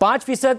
5%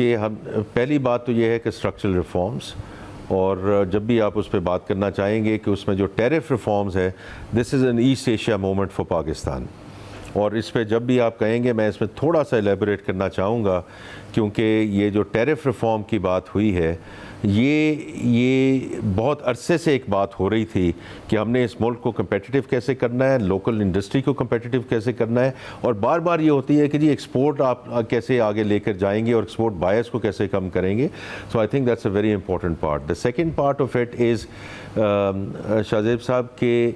کہ ہم پہلی بات تو یہ ہے کہ اسٹرکچرل ریفارمز، اور جب بھی آپ اس پہ بات کرنا چاہیں گے کہ اس میں جو ٹیرف ریفارمز ہے، this is an East Asia moment for Pakistan. اور اس پہ جب بھی آپ کہیں گے میں اس میں تھوڑا سا ایلیبوریٹ کرنا چاہوں گا، کیونکہ یہ جو ٹیرف ریفارم کی بات ہوئی ہے، یہ بہت عرصے سے ایک بات ہو رہی تھی کہ ہم نے اس ملک کو کمپیٹیٹیو کیسے کرنا ہے، لوکل انڈسٹری کو کمپیٹیٹیو کیسے کرنا ہے، اور بار بار یہ ہوتی ہے کہ جی ایکسپورٹ آپ کیسے آگے لے کر جائیں گے اور ایکسپورٹ بائرس کو کیسے کم کریں گے. So I think that's a very important part. The second part of it is Shahzeb sahab کے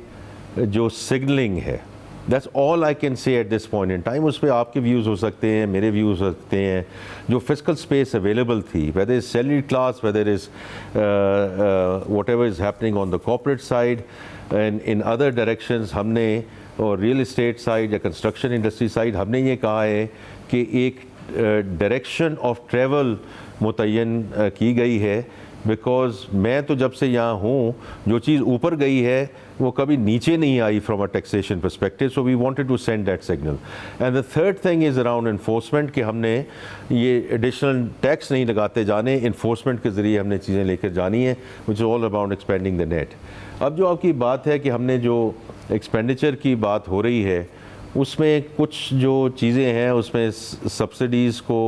جو سگنلنگ ہے، that's all I can say at this point in time. اس پہ آپ کے ویوز ہو سکتے ہیں، میرے ویوز ہو سکتے ہیں. جو فسکل اسپیس اویلیبل تھی، weather is salary class, weather is what ever is happening on the corporate side and in other directions, ہم نے اور ریئل اسٹیٹ سائڈ یا کنسٹرکشن انڈسٹری سائڈ ہم نے یہ کہا ہے کہ ایک ڈائریکشن آف ٹریول متعین کی گئی ہے. بیکاز میں تو جب سے یہاں ہوں، جو چیز اوپر گئی ہے وہ کبھی نیچے نہیں آئی from a taxation perspective. So we wanted to send that signal. And the third thing is around enforcement, کہ ہم نے یہ ایڈیشنل ٹیکس نہیں لگاتے جانے، انفورسمنٹ کے ذریعے ہم نے چیزیں لے کر جانی ہیں، which is all about expanding the net. اب جو آپ کی بات ہے کہ ہم نے جو ایکسپینڈیچر کی بات ہو رہی ہے، اس میں کچھ جو چیزیں ہیں، اس میں سبسڈیز کو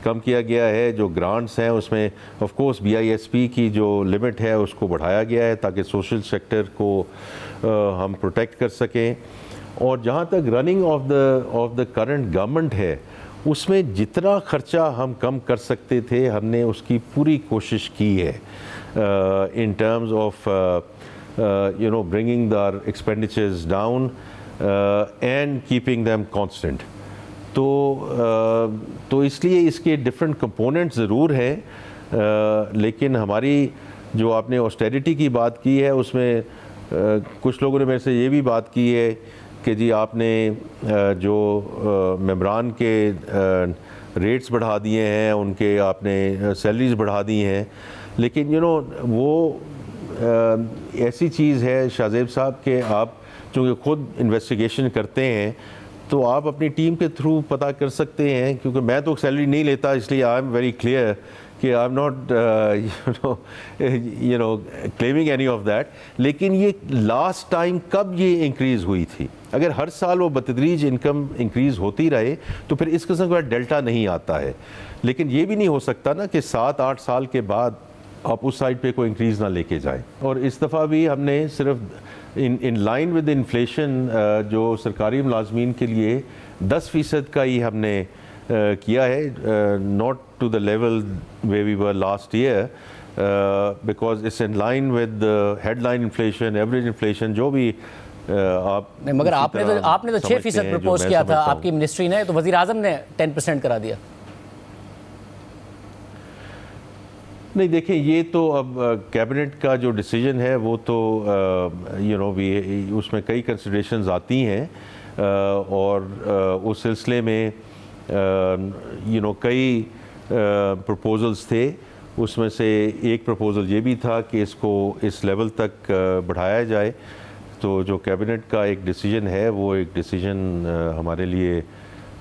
کم کیا گیا ہے، جو گرانٹس ہیں اس میں آف کورس BISP کی جو لمٹ ہے اس کو بڑھایا گیا ہے تاکہ سوشل سیکٹر کو ہم پروٹیکٹ کر سکیں. اور جہاں تک running of the current government ہے، اس میں جتنا خرچہ ہم کم کر سکتے تھے ہم نے اس کی پوری کوشش کی ہے ان terms of bringing the expenditures down and keeping them constant. تو اس لیے اس کے ڈفرینٹ کمپوننٹ ضرور ہیں، لیکن ہماری جو آپ نے آسٹیریٹی کی بات کی ہے، اس میں کچھ لوگوں نے میرے سے یہ بھی بات کی ہے کہ جی آپ نے جو ممبران کے ریٹس بڑھا دیے ہیں، ان کے آپ نے سیلریز بڑھا دی ہیں. لیکن وہ ایسی چیز ہے شاہ زیب صاحب کہ آپ چونکہ خود انویسٹیگیشن کرتے ہیں تو آپ اپنی ٹیم کے تھرو پتہ کر سکتے ہیں، کیونکہ میں تو سیلری نہیں لیتا، اس لیے آئی ایم ویری کلیئر کہ I am not claiming any of that. لیکن یہ لاسٹ ٹائم کب یہ انکریز ہوئی تھی؟ اگر ہر سال وہ بتدریج انکم انکریز ہوتی رہے تو پھر اس قسم کا ڈیلٹا نہیں آتا ہے. لیکن یہ بھی نہیں ہو سکتا نا کہ 7-8 سال کے بعد آپ اس سائڈ پہ کوئی انکریز نہ لے کے جائیں. اور اس دفعہ بھی ہم نے صرف ان لائن ود انفلیشن جو سرکاری ملازمین کے لیے 10% کا ہی ہم نے کیا ہے، not to the level where we were last year, because it's in line with headline inflation, average inflation جو بھی آپ. مگر آپ نے تو 6% پرپوز کیا تھا آپ کی منسٹری نے، تو وزیر اعظم نے 10% کرا دیا. نہیں دیکھیں، یہ تو اب کیبنٹ کا جو ڈیسیجن ہے وہ تو اس میں کئی کنسیڈریشنز آتی ہیں، اور اس سلسلے میں کئی پرپوزلز تھے. اس میں سے ایک پرپوزل یہ بھی تھا کہ اس کو اس لیول تک بڑھایا جائے. تو جو کیبنٹ کا ایک ڈیسیجن ہے وہ ایک ڈیسیجن ہمارے لیے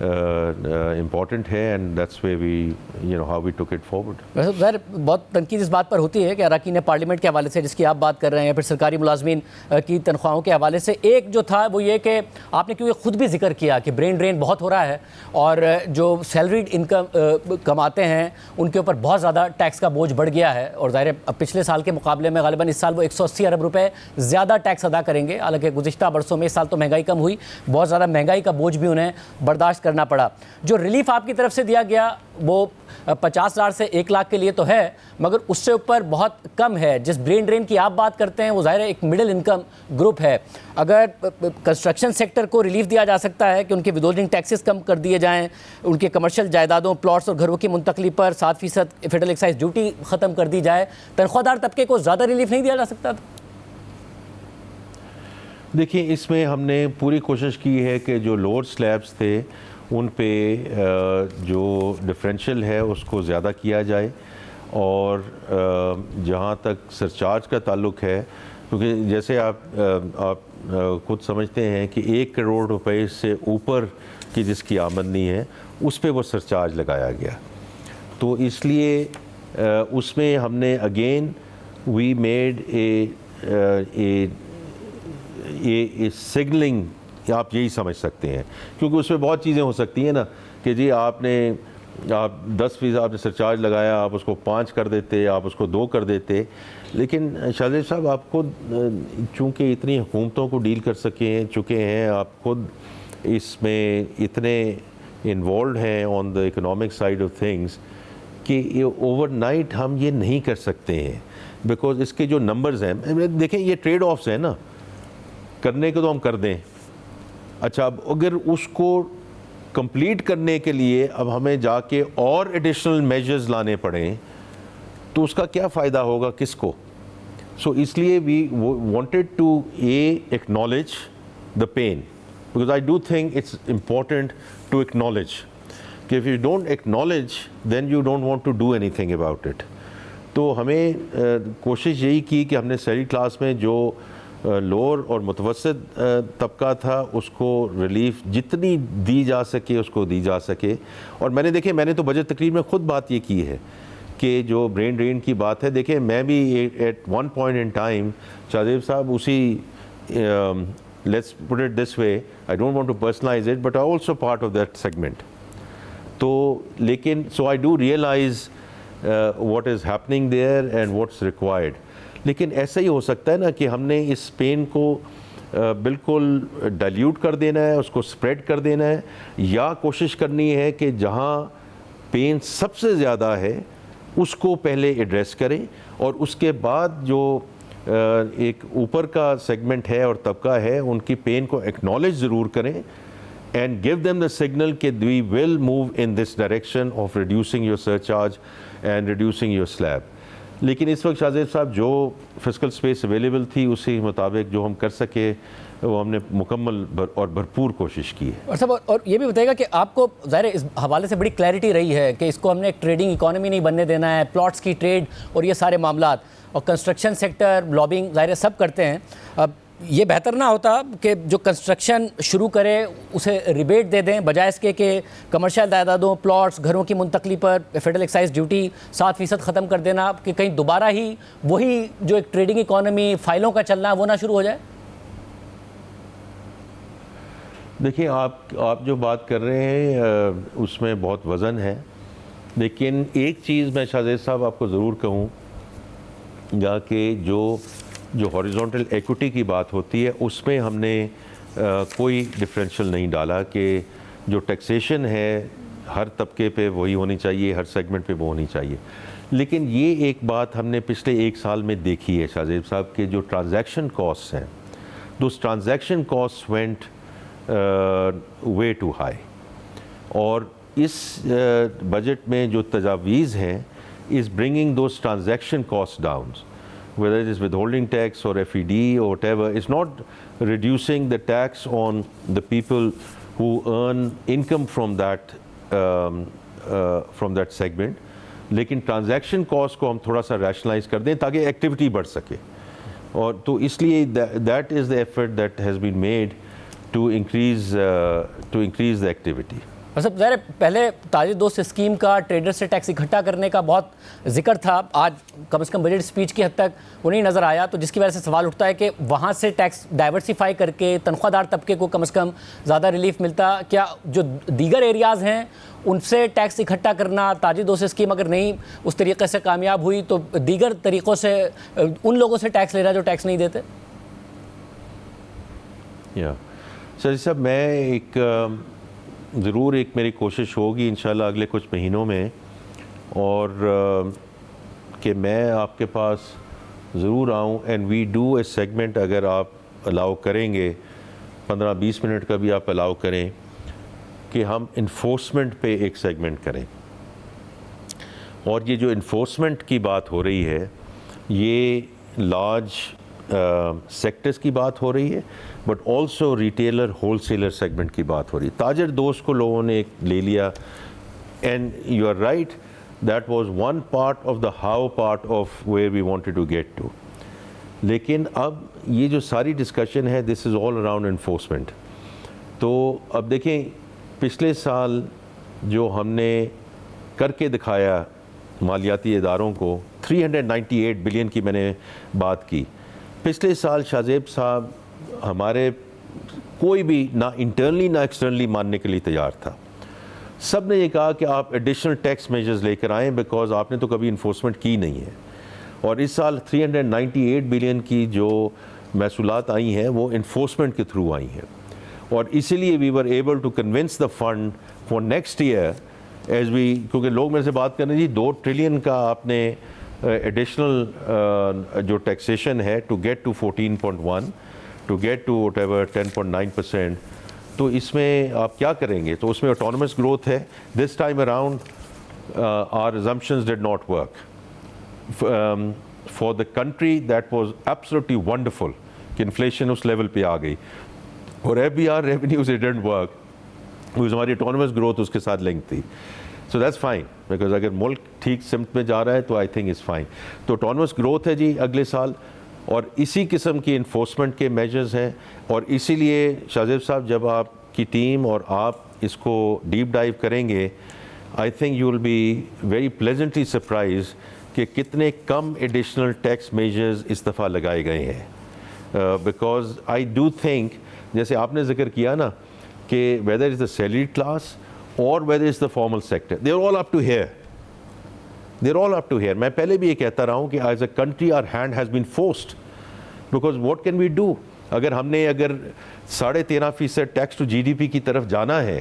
امپورٹنٹ ہے، and that's where we how we take it forward. ویسے ظاہر بہت تنقید اس بات پر ہوتی ہے کہ اراکین پارلیمنٹ کے حوالے سے جس کی آپ بات کر رہے ہیں، یا پھر سرکاری ملازمین کی تنخواہوں کے حوالے سے، ایک جو تھا وہ یہ کہ آپ نے کیونکہ خود بھی ذکر کیا کہ برین ڈرین بہت ہو رہا ہے، اور جو سیلریڈ انکم کماتے ہیں ان کے اوپر بہت زیادہ ٹیکس کا بوجھ بڑھ گیا ہے. اور ظاہر پچھلے سال کے مقابلے میں غالباً اس سال وہ 180 ارب روپے زیادہ ٹیکس ادا کریں گے. حالانکہ گزشتہ برسوں میں اس سال تو مہنگائی کم ہوئی، بہت زیادہ مہنگائی کا بوجھ بھی انہیں برداشت کرنا پڑا. جو ریلیف آپ کی طرف سے دیا گیا وہ 50,000 سے 1 لاکھ کے لیے تو ہے، مگر اس سے اوپر بہت کم ہے. جس برین ڈرین کی آپ بات کرتے ہیں وہ ظاہر ہے ایک مڈل انکم گروپ ہے. اگر کنسٹرکشن سیکٹر کو ریلیف دیا جا سکتا ہے کہ ان کے ودہولڈنگ ٹیکسز کم کر دیے جائیں، ان کے کمرشل جائیدادوں، پلاٹس اور گھروں کی منتقلی پر 7% فیڈرل ایکسائز ڈیوٹی ختم کر دی جائے، تنخواہ دار طبقے کو زیادہ ریلیف نہیں دیا جا سکتا؟ دیکھیں، اس میں ہم نے پوری کوشش کی ہے کہ جو لوور سلیبس تھے ان پہ جو ڈفرینشیل ہے اس کو زیادہ کیا جائے. اور جہاں تک سرچارج کا تعلق ہے، کیونکہ جیسے آپ خود سمجھتے ہیں کہ 1 کروڑ روپے سے اوپر کی جس کی آمدنی ہے اس پہ وہ سرچارج لگایا گیا. تو اس لیے اس میں ہم نے again we made a signalling, آپ یہی سمجھ سکتے ہیں، کیونکہ اس میں بہت چیزیں ہو سکتی ہیں نا کہ جی آپ 10% آپ نے سرچارج لگایا، آپ اس کو 5 کر دیتے، آپ اس کو 2 کر دیتے. لیکن شاہزیب صاحب آپ خود چونکہ اتنی حکومتوں کو ڈیل کر چکے ہیں، آپ خود اس میں اتنے انوالوڈ ہیں on the economic side of things کہ اوور نائٹ ہم یہ نہیں کر سکتے ہیں، بیکاز اس کے جو نمبرز ہیں، دیکھیں یہ ٹریڈ آفس ہیں نا، کرنے کو تو ہم کر دیں. اچھا اب اگر اس کو کمپلیٹ کرنے کے لیے اب ہمیں جا کے اور ایڈیشنل میجرز لانے پڑیں تو اس کا کیا فائدہ ہوگا کس کو؟ سو اس لیے we wanted to acknowledge the pain, because I do think it's important to acknowledge کہ if you don't acknowledge then you don't want to do anything about it. تو ہمیں کوشش یہی کی کہ ہم نے سیری کلاس میں جو لوور اور متوسط طبقہ تھا اس کو ریلیف جتنی دی جا سکے اس کو دی جا سکے. اور میں نے تو بجٹ تقریر میں خود بات یہ کی ہے کہ جو برین ڈرین کی بات ہے، دیکھیں میں بھی at one point in time Shahzeb sahab اسی let's put it this way, I don't want to personalize it but I also part of that segment. تو لیکن so I do realize what is happening there and what's required. لیکن ایسا ہی ہو سکتا ہے نا کہ ہم نے اس پین کو بالکل ڈائلیوٹ کر دینا ہے، اس کو اسپریڈ کر دینا ہے، یا کوشش کرنی ہے کہ جہاں پین سب سے زیادہ ہے اس کو پہلے ایڈریس کریں اور اس کے بعد جو ایک اوپر کا سیگمنٹ ہے اور طبقہ ہے ان کی پین کو ایکنالج ضرور کریں and give them the signal that we will move in this direction of reducing your surcharge and reducing your slab. لیکن اس وقت شاہزیب صاحب جو فسکل سپیس اویلیبل تھی اسی مطابق جو ہم کر سکے وہ ہم نے مکمل اور بھرپور کوشش کی ہے. اور صاحب اور یہ بھی بتائے گا کہ آپ کو ظاہر اس حوالے سے بڑی کلیئرٹی رہی ہے کہ اس کو ہم نے ایک ٹریڈنگ اکانومی نہیں بننے دینا ہے، پلاٹس کی ٹریڈ اور یہ سارے معاملات، اور کنسٹرکشن سیکٹر لابنگ ظاہر سب کرتے ہیں. اب یہ بہتر نہ ہوتا کہ جو کنسٹرکشن شروع کرے اسے ریبیٹ دے دیں بجائے اس کے کہ کمرشل جائیدادوں، پلاٹس، گھروں کی منتقلی پر فیڈرل ایکسائز ڈیوٹی 7% ختم کر دینا کہ کہیں دوبارہ ہی وہی جو ایک ٹریڈنگ اکانومی فائلوں کا چلنا ہے وہ نہ شروع ہو جائے؟ دیکھیں آپ جو بات کر رہے ہیں اس میں بہت وزن ہے، لیکن ایک چیز میں شاہزیب صاحب آپ کو ضرور کہوں گا کہ جو ہاریزونٹل ایکوٹی کی بات ہوتی ہے اس میں ہم نے کوئی ڈفرینشیل نہیں ڈالا کہ جو ٹیکسیشن ہے ہر طبقے پہ وہی ہونی چاہیے، ہر سیگمنٹ پہ وہ ہونی چاہیے. لیکن یہ ایک بات ہم نے پچھلے 1 سال میں دیکھی ہے شاہزیب صاحب کہ جو ٹرانزیکشن کاسٹ ہیں those transaction cost went way too high, اور اس بجٹ میں جو تجاویز ہیں is bringing those transaction cost down. Whether it is withholding tax or FED or whatever, it's not reducing the tax on the people who earn income from that segment. لیکن transaction cost کو ہم تھوڑا سا rationalise کر دیں تاکہ activity بڑھ سکے. اور تو اس لیے that is the effort that has been made to increase the activity. اور سب ظاہر پہلے تاجر دوست اسکیم کا ٹریڈر سے ٹیکس اکٹھا کرنے کا بہت ذکر تھا، آج کم از کم بجٹ اسپیچ کی حد تک وہ نہیں نظر آیا، تو جس کی وجہ سے سوال اٹھتا ہے کہ وہاں سے ٹیکس ڈائیورسیفائی کر کے تنخواہ دار طبقے کو کم از کم زیادہ ریلیف ملتا. کیا جو دیگر ایریاز ہیں ان سے ٹیکس اکٹھا کرنا، تاجر دوست اسکیم اگر نہیں اس طریقے سے کامیاب ہوئی تو دیگر طریقوں سے ان لوگوں سے ٹیکس لینا جو ٹیکس نہیں دیتے؟ سر صاحب میں ضرور ایک میری کوشش ہوگی انشاءاللہ اگلے کچھ مہینوں میں، اور کہ میں آپ کے پاس ضرور آؤں and we do a segment. اگر آپ الاؤ کریں گے 15-20 منٹ کا بھی آپ الاؤ کریں کہ ہم انفورسمنٹ پہ ایک سیگمنٹ کریں. اور یہ جو انفورسمنٹ کی بات ہو رہی ہے یہ لارج سیکٹرز کی بات ہو رہی ہے but also retailer whole seller segment کی بات ہو رہی ہے. تاجر دوست کو لوگوں نے ایک لے لیا and you are right that was one part of the how part of where we wanted to get to. لیکن اب یہ جو ساری ڈسکشن ہے this is all around enforcement. تو اب دیکھیں پچھلے سال جو ہم نے کر کے دکھایا مالیاتی اداروں کو 398 بلین کی میں نے بات کی. پچھلے سال شاہزیب صاحب ہمارے کوئی بھی نہ انٹرنلی نہ ایکسٹرنلی ماننے کے لیے تیار تھا. سب نے یہ کہا کہ آپ ایڈیشنل ٹیکس میجرز لے کر آئیں بیکاز آپ نے تو کبھی انفورسمنٹ کی نہیں ہے. اور اس سال 398 بلین کی جو محصولات آئی ہیں وہ انفورسمنٹ کے تھرو آئی ہیں, اور اسی لیے we were able to convince the fund for next year as we, کیونکہ لوگ میرے سے بات کر رہے ہیں جی 2 ٹریلین کا آپ نے ایڈیشنل جو ٹیکسیشن ہے to get to 14.1 to get to whatever 10.9%, تو اس میں آپ کیا کریں گے؟ تو اس میں آٹونومس گروتھ ہے. This time around are assumptions did not work. For the country that was absolutely wonderful کہ انفلیشن اس لیول پہ آ گئی, اور FBR revenues it didn't work because ہماری آٹونومس گروتھ اس کے ساتھ لنک تھی. So that's fine because اگر ملک ٹھیک سمت میں جا رہا ہے تو I think it's fine. تو آٹونومس گروتھ ہے جی اگلے سال, اور اسی قسم کی انفورسمنٹ کے میجرز ہیں. اور اسی لیے شاہزیب صاحب جب آپ کی ٹیم اور آپ اس کو ڈیپ ڈائیو کریں گے, I think you will be very pleasantly surprise کہ کتنے کم ایڈیشنل ٹیکس میجرز اس دفعہ لگائے گئے ہیں. بیکاز آئی ڈو تھنک, جیسے آپ نے ذکر کیا نا کہ whether is the salary class or whether is the formal sector, they are all up to here. They're all up to here. میں پہلے بھی یہ کہتا رہا ہوں کہ as a country our hand has been forced because what can we do؟ اگر ہم نے 13.5% ٹیکس ٹو GDP کی طرف جانا ہے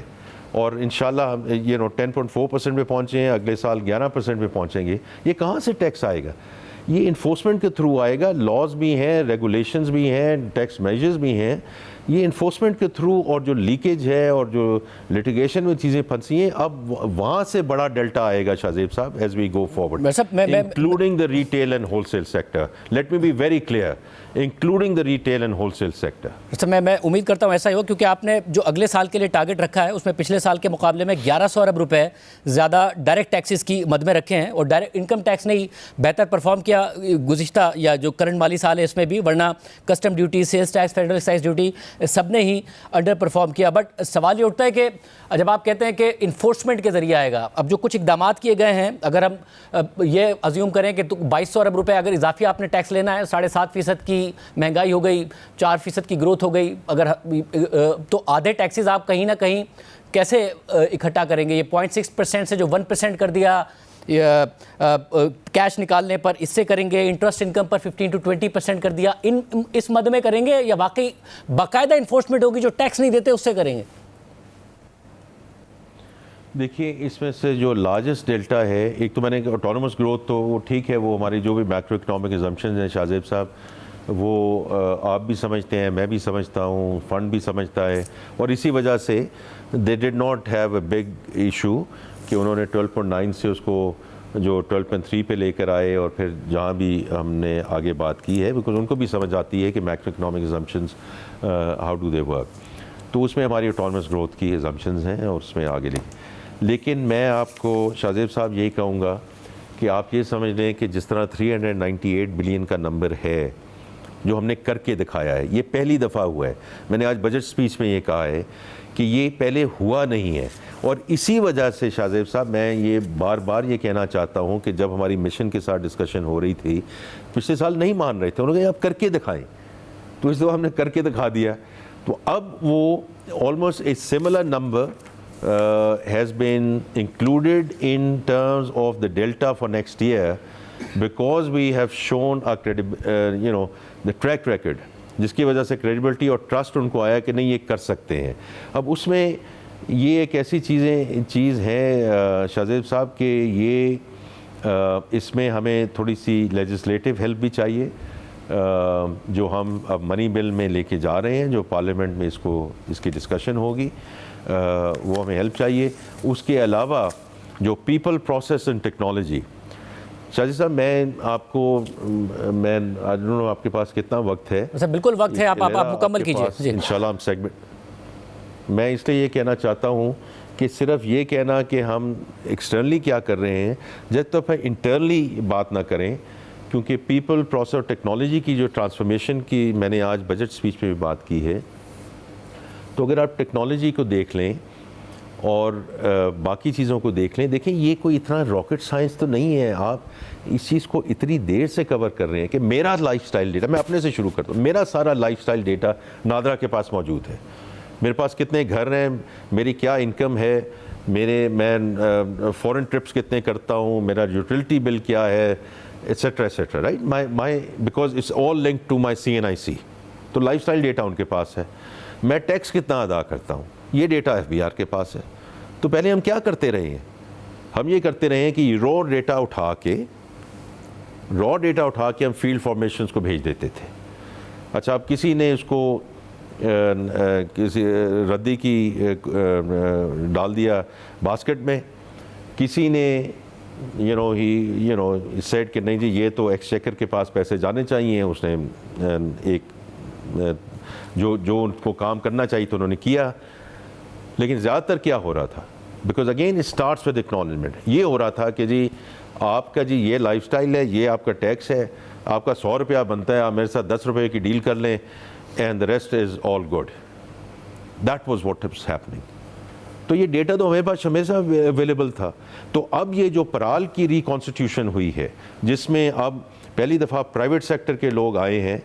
اور انشاءاللہ 10.4% پہ پہنچے ہیں, اگلے سال 11% پہ پہنچیں گے, یہ کہاں سے ٹیکس آئے گا؟ یہ انفورسمنٹ کے تھرو آئے گا. لاز بھی ہیں, ریگولیشنز بھی ہیں, ٹیکس میجرز بھی ہیں, یہ انفورسمنٹ کے تھرو. اور جو لیکیج ہے اور جو لٹیگیشن میں چیزیں پھنسی ہیں, اب وہاں سے بڑا ڈیلٹا آئے گا Shahzeb sahab as we go forward, including the retail and wholesale sector. Let me be very clear, including the retail and wholesale sector. میں امید کرتا ہوں ایسا ہی ہو, کیونکہ آپ نے جو اگلے سال کے لیے ٹارگٹ رکھا ہے اس میں پچھلے سال کے مقابلے میں 1100 ارب روپے زیادہ ڈائریکٹ ٹیکسز کی مد میں رکھے ہیں, اور ڈائریکٹ انکم ٹیکس نے ہی بہتر پرفارم کیا گزشتہ یا جو کرنٹ مالی سال ہے اس میں بھی, ورنہ custom duty, sales tax, federal excise duty سب نے ہی انڈر پرفارم کیا. بٹ سوال یہ اٹھتا ہے کہ جب آپ کہتے ہیں کہ انفورسمنٹ کے ذریعے آئے گا, اب جو کچھ اقدامات کیے گئے ہیں, اگر ہم یہ ازیوم کریں کہ 2200 ارب روپے اگر اضافی آپ نے ٹیکس لینا ہے, 7.5% کی مہنگائی ہو گئی, 4% کی گروتھ ہو گئی, اگر تو آدھے ٹیکسز آپ کہیں نہ کہیں کیسے اکٹھا کریں گے؟ یہ 0.6% سے جو 1% کر دیا کیش نکالنے پر, اس سے کریں گے؟ انٹرسٹ انکم پر 15 to 20% کر دیا, اس مد میں کریں گے, یا واقعی باقاعدہ انفورسمنٹ ہوگی جو ٹیکس نہیں دیتے اس سے کریں گے؟ دیکھیے اس میں سے جو لارجسٹ ڈیلٹا ہے, ایک تو میں نے آٹونومس گروتھ تو وہ ٹھیک ہے, وہ ہماری جو بھی میکرو اکنامک ایزمپشنز ہیں شاہزیب صاحب, وہ آپ بھی سمجھتے ہیں, میں بھی سمجھتا ہوں, فنڈ بھی سمجھتا ہے, اور اسی وجہ سے they did not have a big issue کہ انہوں نے 12.9 سے اس کو جو 12.3 پہ لے کر آئے, اور پھر جہاں بھی ہم نے آگے بات کی ہے, بیکاز ان کو بھی سمجھ آتی ہے کہ macro economic assumptions how do they work, تو اس میں ہماری آٹونومس گروتھ کی ایزمپشنز ہیں اور اس میں آگے لیں. لیکن میں آپ کو شاہزیب صاحب یہی کہوں گا کہ آپ یہ سمجھ لیں کہ جس طرح 398 بلین کا نمبر ہے جو ہم نے کر کے دکھایا ہے, یہ پہلی دفعہ ہوا ہے. میں نے آج بجٹ سپیچ میں یہ کہا ہے کہ یہ پہلے ہوا نہیں ہے, اور اسی وجہ سے شاہزیب صاحب میں یہ بار بار یہ کہنا چاہتا ہوں کہ جب ہماری مشن کے ساتھ ڈسکشن ہو رہی تھی, پچھلے سال نہیں مان رہے تھے, انہوں نے کہا آپ کر کے دکھائیں, تو اس دفعہ ہم نے کر کے دکھا دیا. تو اب وہ almost a similar number has been included in terms of the delta for next year because we have shown a the track record, جس کی وجہ سے credibility اور trust ان کو آیا کہ نہیں یہ کر سکتے ہیں. اب اس میں یہ ایک ایسی چیز ہے شاہزیب صاحب کہ یہ اس میں ہمیں تھوڑی سی لیجسلیٹو ہیلپ بھی چاہیے, جو ہم اب منی بل میں لے کے جا رہے ہیں, جو پارلیمنٹ میں اس کی ڈسکشن ہوگی, وہ ہمیں ہیلپ چاہیے. اس کے علاوہ جو people process and technology, Shahji صاحب میں آپ کو میں آپ کے پاس کتنا وقت ہے؟ بالکل وقت ہے, آپ مکمل کیجیے انشاءاللہ. ہم سیگمنٹ میں اس لیے یہ کہنا چاہتا ہوں کہ صرف یہ کہنا کہ ہم ایکسٹرنلی کیا کر رہے ہیں جب تک انٹرنلی بات نہ کریں, کیونکہ پیپل پروسیس اور ٹیکنالوجی کی جو ٹرانسفارمیشن کی میں نے آج بجٹ سپیچ میں بھی بات کی ہے, تو اگر آپ ٹیکنالوجی کو دیکھ لیں اور باقی چیزوں کو دیکھ لیں. دیکھیں یہ کوئی اتنا راکٹ سائنس تو نہیں ہے. آپ اس چیز کو اتنی دیر سے کور کر رہے ہیں کہ میرا لائف سٹائل ڈیٹا, میں اپنے سے شروع کرتا ہوں, میرا سارا لائف سٹائل ڈیٹا نادرا کے پاس موجود ہے. میرے پاس کتنے گھر ہیں, میری کیا انکم ہے, میں فورن ٹرپس کتنے کرتا ہوں, میرا یوٹیلٹی بل کیا ہے, etcetera etcetera, right. My because it's all link to my CNIC. تو لائف سٹائل ڈیٹا ان کے پاس ہے. میں ٹیکس کتنا ادا کرتا ہوں, یہ ڈیٹا FBR کے پاس ہے. تو پہلے ہم کیا کرتے رہے ہیں, ہم یہ کرتے رہے ہیں کہ را ڈیٹا اٹھا کے ہم فیلڈ فارمیشنز کو بھیج دیتے تھے. اچھا, اب کسی نے اس کو کسی ردی کی ڈال دیا باسکٹ میں, کسی نے سیڈ کہ نہیں جی یہ تو ایکسچیکر کے پاس پیسے جانے چاہیے. اس نے ایک جو ان کو کام کرنا چاہیے تو انہوں نے کیا. لیکن زیادہ تر کیا ہو رہا تھا, because again it starts with acknowledgement, یہ ہو رہا تھا کہ جی آپ کا جی یہ لائف سٹائل ہے, یہ آپ کا ٹیکس ہے, آپ کا 100 روپیہ بنتا ہے, آپ میرے ساتھ 10 روپے کی ڈیل کر لیں, and the rest is all good. That was what was happening. تو یہ ڈیٹا تو ہمیں پاس ہمیشہ اویلیبل تھا. تو اب یہ جو پرال کی ریکانسٹیٹیوشن ہوئی ہے, جس میں اب پہلی دفعہ پرائیویٹ سیکٹر کے لوگ آئے ہیں,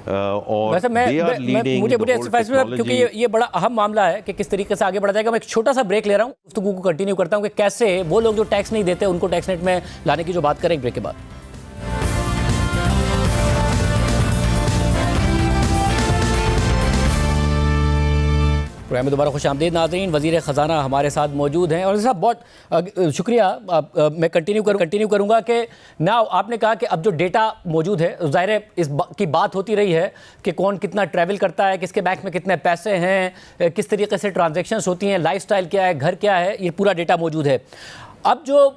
اور مجھے کیونکہ یہ بڑا اہم معاملہ ہے کہ کس طریقے سے آگے بڑھا جائے گا. میں ایک چھوٹا سا بریک لے رہا ہوں, گفتگو کو کنٹینیو کرتا ہوں کہ کیسے وہ لوگ جو ٹیکس نہیں دیتے ان کو ٹیکس نیٹ میں لانے کی جو بات کریں, ایک بریک کے بعد. پروگرام میں دوبارہ خوش آمدید ناظرین. وزیر خزانہ ہمارے ساتھ موجود ہیں, اور صاحب بہت شکریہ. میں کنٹینیو کروں گا کہ ناؤ آپ نے کہا کہ اب جو ڈیٹا موجود ہے, ظاہر ہے اس کی بات ہوتی رہی ہے کہ کون کتنا ٹریول کرتا ہے, کس کے بینک میں کتنے پیسے ہیں, کس طریقے سے ٹرانزیکشنز ہوتی ہیں, لائف سٹائل کیا ہے, گھر کیا ہے, یہ پورا ڈیٹا موجود ہے. اب جو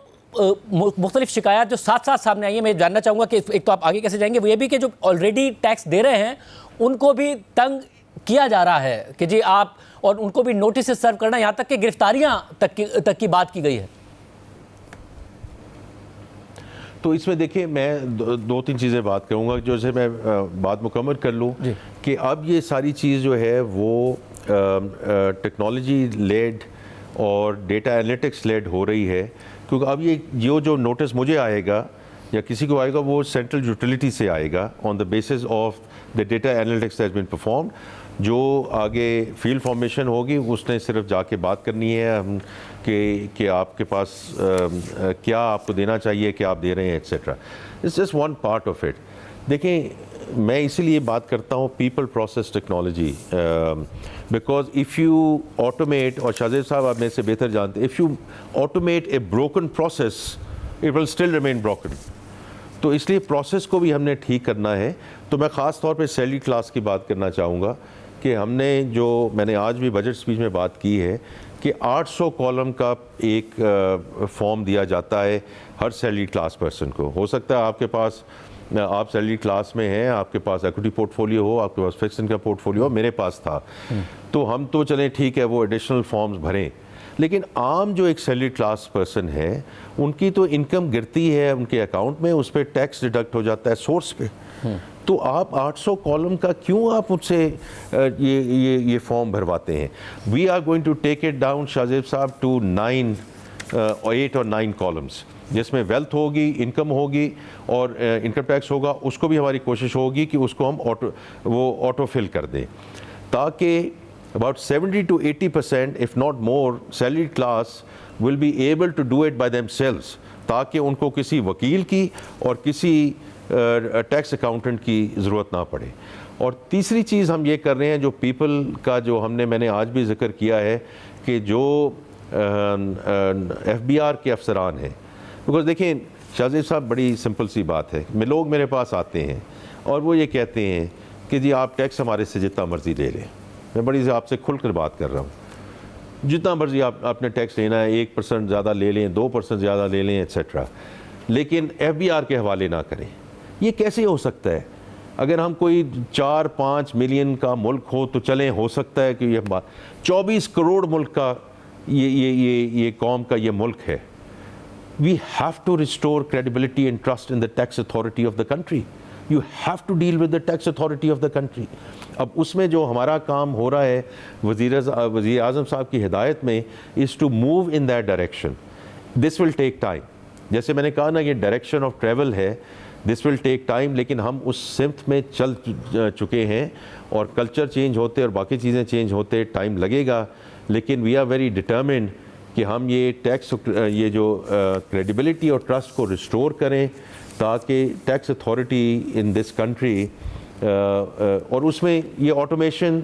مختلف شکایات جو ساتھ سامنے آئی ہیں, میں جاننا چاہوں گا کہ ایک تو آپ آگے کیسے جائیں گے, وہ یہ بھی کہ جو آلریڈی ٹیکس دے رہے ہیں ان کو بھی تنگ کیا جا رہا ہے کہ جی آپ, اور ان کو بھی نوٹسز سرو کرنا, یہاں تک کہ گرفتاریاں تک کی بات کی گئی ہے. تو اس میں دیکھیں میں 2-3 چیزیں بات کروں گا جو سے میں بات مکمل کر لوں کہ اب یہ ساری چیز جو ہے وہ ٹیکنالوجی لیڈ اور ڈیٹا انالیٹکس لیڈ ہو رہی ہے. کیونکہ اب یہ جو نوٹس مجھے آئے گا یا کسی کو آئے گا وہ سینٹرل یوٹیلیٹی سے آئے گا on the basis of the data analytics has been performed. جو آگے فیلڈ فارمیشن ہوگی اس نے صرف جا کے بات کرنی ہے کہ آپ کے پاس کیا آپ کو دینا چاہیے, کیا آپ دے رہے ہیں, etcetera. It's just one part of it. دیکھیں میں اسی لیے بات کرتا ہوں people process technology, because if you automate, اور شاہزیب صاحب آپ میں سے بہتر جانتے ہیں, if you automate a broken process it will still remain broken. تو اس لیے پروسیس کو بھی ہم نے ٹھیک کرنا ہے. تو میں خاص طور پہ سیلری کلاس کی بات کرنا چاہوں گا کہ ہم نے جو میں نے آج بھی بجٹ اسپیچ میں بات کی ہے کہ 800 کالم کا ایک فارم دیا جاتا ہے ہر سیلری کلاس پرسن کو. ہو سکتا ہے آپ کے پاس, آپ سیلری کلاس میں ہیں, آپ کے پاس ایکوٹی پورٹ فولیو ہو, آپ کے پاس فکسڈ انکم پورٹ فولیو ہو, میرے پاس تھا, تو ہم تو چلیں ٹھیک ہے وہ ایڈیشنل فارمز بھریں. لیکن عام جو ایک سیلری کلاس پرسن ہے ان کی تو انکم گرتی ہے ان کے اکاؤنٹ میں, اس پہ ٹیکس ڈیڈکٹ ہو جاتا ہے سورس پہ. تو آپ 800 کالم کا کیوں آپ مجھ سے یہ فارم بھرواتے ہیں؟ We are going to take it down Shahzeb sahab to 8 اور 9 کالمس, جس میں ویلتھ ہوگی, انکم ہوگی اور انکم ٹیکس ہوگا. اس کو بھی ہماری کوشش ہوگی کہ اس کو ہم آٹو فل کر دیں, تاکہ about 70 to 80% if not more salaried class will be able to do it by themselves, تاکہ ان کو کسی وکیل کی اور کسی ٹیکس اکاؤنٹنٹ کی ضرورت نہ پڑے. اور تیسری چیز ہم یہ کر رہے ہیں جو پیپل کا جو میں نے آج بھی ذکر کیا ہے کہ جو FBR کے افسران ہیں, بیکاز دیکھیں شاہزیب صاحب بڑی سمپل سی بات ہے, لوگ میرے پاس آتے ہیں اور وہ یہ کہتے ہیں کہ جی آپ ٹیکس ہمارے سے جتنا مرضی لے لیں. میں بڑی آپ سے کھل کر بات کر رہا ہوں, جتنا مرضی آپ نے ٹیکس لینا ہے, 1% زیادہ لے لیں, 2% زیادہ لے لیں, ایٹسیٹرا, لیکن FBR کے حوالے نہ کریں. یہ کیسے ہو سکتا ہے؟ اگر ہم کوئی 4-5 ملین کا ملک ہو تو چلیں, ہو سکتا ہے کہ یہ بات 24 کروڑ ملک کا یہ قوم کا یہ ملک ہے. We have to restore credibility and trust in the tax authority of the country. You have to deal with the tax authority of the country. اب اس میں جو ہمارا کام ہو رہا ہے وزیر اعظم صاحب کی ہدایت میں is to move in that direction. This will take time. جیسے میں نے کہا نا یہ ڈائریکشن آف ٹریول ہے, دس ول ٹیک ٹائم, لیکن ہم اس سمت میں چل چکے ہیں اور کلچر چینج ہوتے اور باقی چیزیں چینج ہوتے ٹائم لگے گا, لیکن وی آر ویری ڈٹرمنڈ کہ ہم یہ ٹیکس یہ جو کریڈیبلٹی اور ٹرسٹ کو ریسٹور کریں تاکہ tax authority in this country اور اس میں یہ آٹومیشن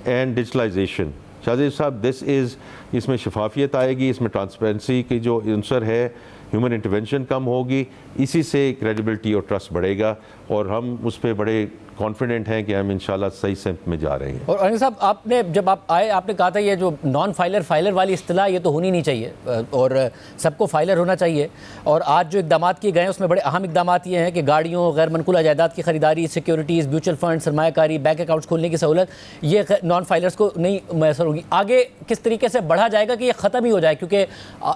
اینڈ ڈیجیٹلائزیشن, شاہزیب صاحب دس از, اس میں شفافیت آئے گی, اس میں ٹرانسپیرنسی کی جو عنصر ہے, ہیومن انٹرونشن کم ہوگی, اسی سے کریڈیبلٹی اور ٹرسٹ بڑھے گا اور ہم اس پہ بڑے کانفیڈنٹ ہیں کہ ہم انشاءاللہ صحیح سمت میں جا رہے ہیں. اور انیل صاحب آپ نے جب آپ آئے آپ نے کہا تھا یہ جو نان فائلر والی اصطلاح یہ تو ہونی نہیں چاہیے اور سب کو فائلر ہونا چاہیے, اور آج جو اقدامات کیے گئے ہیں اس میں بڑے اہم اقدامات یہ ہیں کہ گاڑیوں, غیر منقولہ جائیداد کی خریداری, سیکیورٹیز, میوچل فنڈ, سرمایہ کاری, بینک اکاؤنٹس کھولنے کی سہولت, یہ نان فائلرز کو نہیں میسر ہوگی. آگے کس طریقے سے بڑھا جائے گا کہ یہ ختم ہی ہو جائے, کیونکہ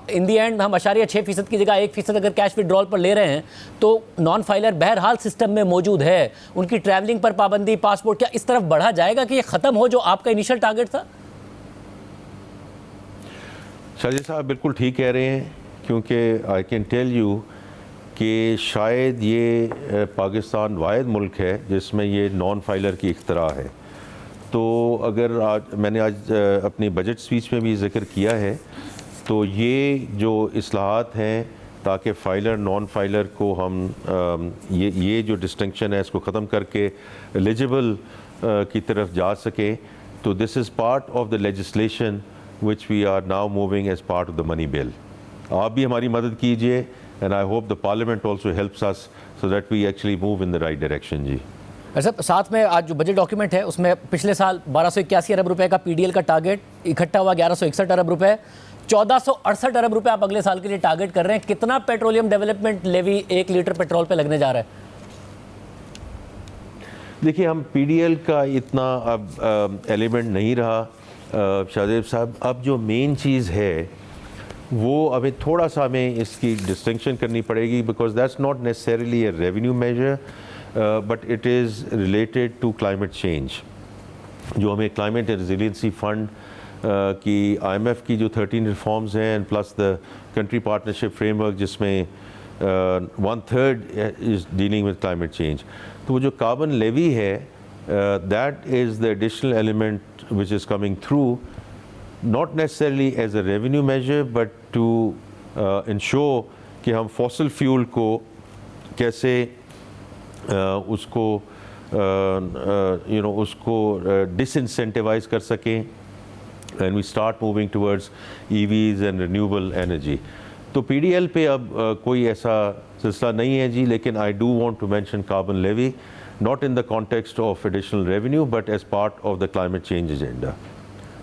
ان دی اینڈ ہم 0.6% کی جگہ 1% اگر کیش وڈرال پر لے رہے ہیں تو نان فائلر بہرحال سسٹم میں موجود ہے, ان کی ٹریولنگ پر پابندی, پاسپورٹ, کیا اس طرف بڑھا جائے گا کہ یہ ختم ہو جو آپ کا انیشل ٹارگٹ تھا؟ شاہجی صاحب بالکل ٹھیک کہہ رہے ہیں, کیونکہ آئی کین ٹیل یو کہ شاید یہ پاکستان واحد ملک ہے جس میں یہ نان فائلر کی اختراع ہے. تو اگر آج میں نے آج اپنی بجٹ سپیچ میں بھی ذکر کیا ہے, تو یہ جو اصلاحات ہیں تاکہ فائلر نان فائلر کو ہم یہ جو ڈسٹنکشن ہے اس کو ختم کر کے ایلیجبل کی طرف جا سکیں, تو this is part of the legislation which we are now moving as part of the money bill. آپ بھی ہماری مدد کیجئے and I hope the parliament also helps us so that we actually move in the right direction. جی صاحب ساتھ میں آج جو بجٹ ڈاکیومنٹ ہے اس میں پچھلے سال 1281 ارب روپے کا پی ڈی ایل کا ٹارگٹ اکٹھا ہوا 1161 ارب روپے, 1468 ارب روپے آپ اگلے سال کے لیے ٹارگٹ کر رہے ہیں. کتنا petroleum development levy 1 litre petrol پہ لگنے جا رہا ہے؟ دیکھیے ہم پی ڈی ایل کا اتنا اب ایلیمنٹ نہیں رہا شاہزیب صاحب. اب جو مین چیز ہے وہ ابھی تھوڑا سا ہمیں اس کی ڈسٹنکشن کرنی پڑے گی, because that's not necessarily a revenue measure but it is related to climate change. جو ہمیں کلائمیٹ ریزیلینسی فنڈ کی IMF کی جو 13 ریفارمز ہیں and plus the country partnership framework جس میں 1/3 is dealing with climate change, تو وہ جو کاربن لیوی ہے that is the additional element which is coming through, not necessarily as a revenue measure but to ensure کہ ہم fossil fuel کو کیسے اس کو اس کو ڈس-انسینٹیوائز کر سکیں and we start moving towards EVs and renewable energy. تو پی ڈی ایل پہ اب کوئی ایسا سلسلہ نہیں ہے جی, لیکن I do want to mention carbon levy not in the context of additional revenue but as part of the climate change agenda.